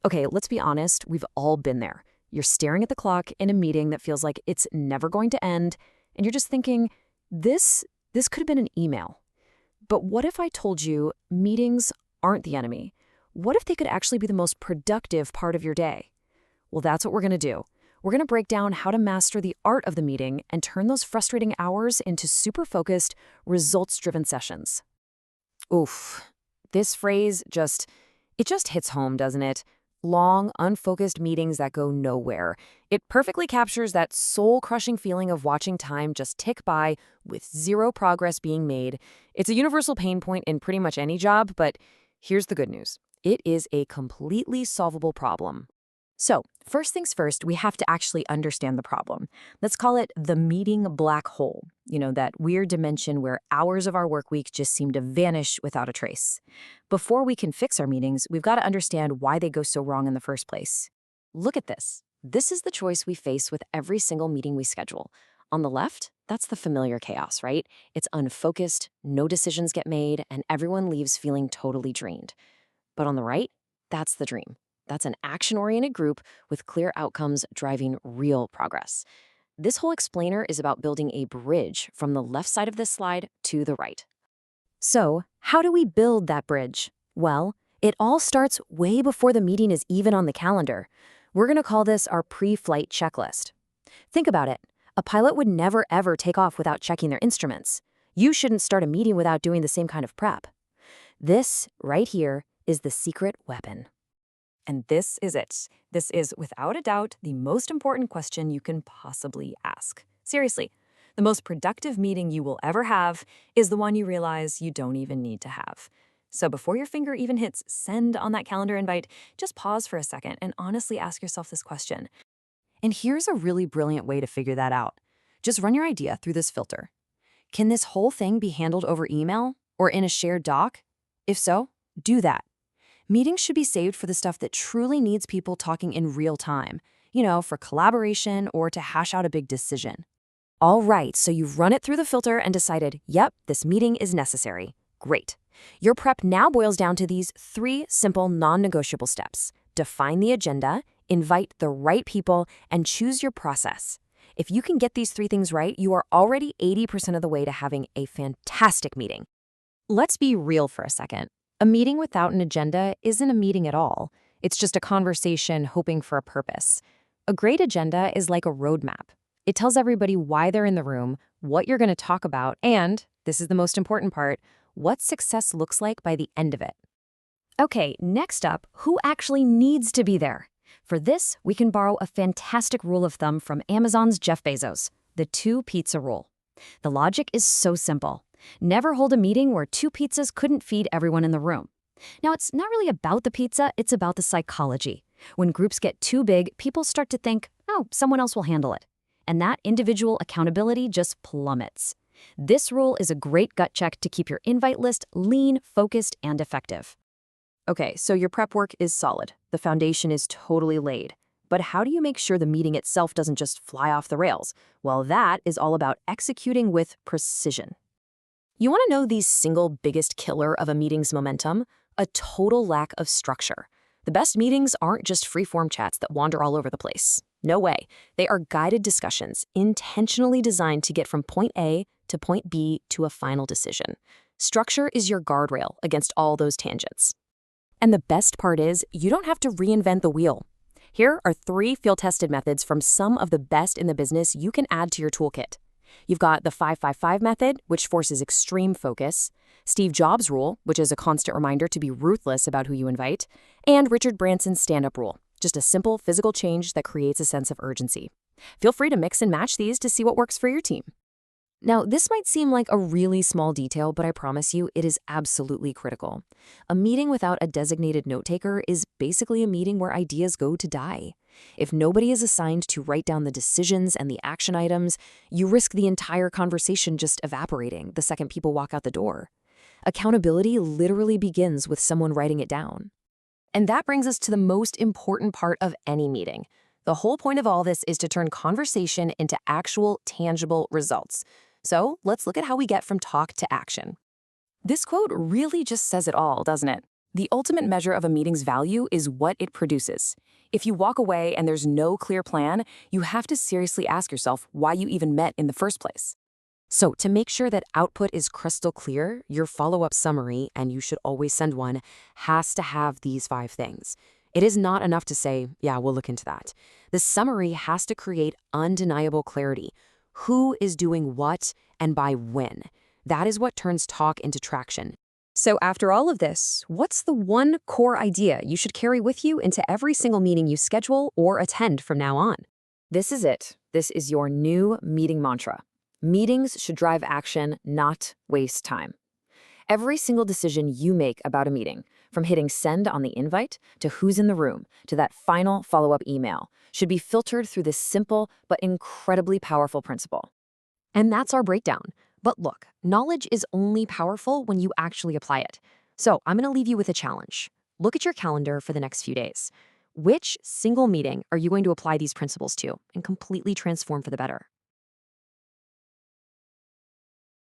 Okay, let's be honest, we've all been there. You're staring at the clock in a meeting that feels like it's never going to end, and you're just thinking, this could have been an email. But what if I told you meetings aren't the enemy? What if they could actually be the most productive part of your day? Well, that's what we're going to do. We're going to break down how to master the art of the meeting and turn those frustrating hours into super focused, results-driven sessions. Oof. This phrase it just hits home, doesn't it? Long, unfocused meetings that go nowhere. It perfectly captures that soul-crushing feeling of watching time just tick by with zero progress being made. It's a universal pain point in pretty much any job, but here's the good news. It is a completely solvable problem. So, first things first, we have to actually understand the problem. Let's call it the meeting black hole. That weird dimension where hours of our work week just seem to vanish without a trace. Before we can fix our meetings, we've got to understand why they go so wrong in the first place. Look at this. This is the choice we face with every single meeting we schedule. On the left, that's the familiar chaos, right? It's unfocused, no decisions get made, and everyone leaves feeling totally drained. But on the right, that's the dream. That's an action-oriented group with clear outcomes driving real progress. This whole explainer is about building a bridge from the left side of this slide to the right. So, how do we build that bridge? Well, it all starts way before the meeting is even on the calendar. We're going to call this our pre-flight checklist. Think about it. A pilot would never ever take off without checking their instruments. You shouldn't start a meeting without doing the same kind of prep. This, right here, is the secret weapon. And this is it. This is, without a doubt, the most important question you can possibly ask. Seriously, the most productive meeting you will ever have is the one you realize you don't even need to have. So before your finger even hits send on that calendar invite, just pause for a second and honestly ask yourself this question. And here's a really brilliant way to figure that out. Just run your idea through this filter. Can this whole thing be handled over email or in a shared doc? If so, do that. Meetings should be saved for the stuff that truly needs people talking in real time, for collaboration or to hash out a big decision. All right, so you've run it through the filter and decided, yep, this meeting is necessary. Great. Your prep now boils down to these 3 simple non-negotiable steps. Define the agenda, invite the right people, and choose your process. If you can get these 3 things right, you are already 80% of the way to having a fantastic meeting. Let's be real for a second. A meeting without an agenda isn't a meeting at all. It's just a conversation hoping for a purpose. A great agenda is like a roadmap. It tells everybody why they're in the room, what you're going to talk about, and, this is the most important part, what success looks like by the end of it. Okay, next up, who actually needs to be there? For this, we can borrow a fantastic rule of thumb from Amazon's Jeff Bezos, the 2-pizza rule. The logic is so simple. Never hold a meeting where 2 pizzas couldn't feed everyone in the room. Now, it's not really about the pizza, it's about the psychology. When groups get too big, people start to think, oh, someone else will handle it. And that individual accountability just plummets. This rule is a great gut check to keep your invite list lean, focused, and effective. Okay, so your prep work is solid. The foundation is totally laid. But how do you make sure the meeting itself doesn't just fly off the rails? Well, that is all about executing with precision. You want to know the single biggest killer of a meeting's momentum? A total lack of structure. The best meetings aren't just free-form chats that wander all over the place. No way. They are guided discussions, intentionally designed to get from point A to point B to a final decision. Structure is your guardrail against all those tangents. And the best part is, you don't have to reinvent the wheel. Here are 3 field-tested methods from some of the best in the business you can add to your toolkit. You've got the 5-5-5 method, which forces extreme focus, Steve Jobs' rule, which is a constant reminder to be ruthless about who you invite, and Richard Branson's stand-up rule, just a simple physical change that creates a sense of urgency. Feel free to mix and match these to see what works for your team. Now, this might seem like a really small detail, but I promise you it is absolutely critical. A meeting without a designated note-taker is basically a meeting where ideas go to die. If nobody is assigned to write down the decisions and the action items, you risk the entire conversation just evaporating the second people walk out the door. Accountability literally begins with someone writing it down. And that brings us to the most important part of any meeting. The whole point of all this is to turn conversation into actual, tangible results. So let's look at how we get from talk to action. This quote really just says it all, doesn't it? The ultimate measure of a meeting's value is what it produces. If you walk away and there's no clear plan, you have to seriously ask yourself why you even met in the first place. So, to make sure that output is crystal clear, your follow-up summary, and you should always send one, has to have these 5 things. It is not enough to say, yeah, we'll look into that. The summary has to create undeniable clarity. Who is doing what and by when? That is what turns talk into traction. So after all of this, what's the one core idea you should carry with you into every single meeting you schedule or attend from now on? This is it. This is your new meeting mantra. Meetings should drive action, not waste time. Every single decision you make about a meeting, from hitting send on the invite to who's in the room to that final follow-up email, should be filtered through this simple but incredibly powerful principle. And that's our breakdown. But look, knowledge is only powerful when you actually apply it. So I'm going to leave you with a challenge. Look at your calendar for the next few days. Which single meeting are you going to apply these principles to and completely transform for the better?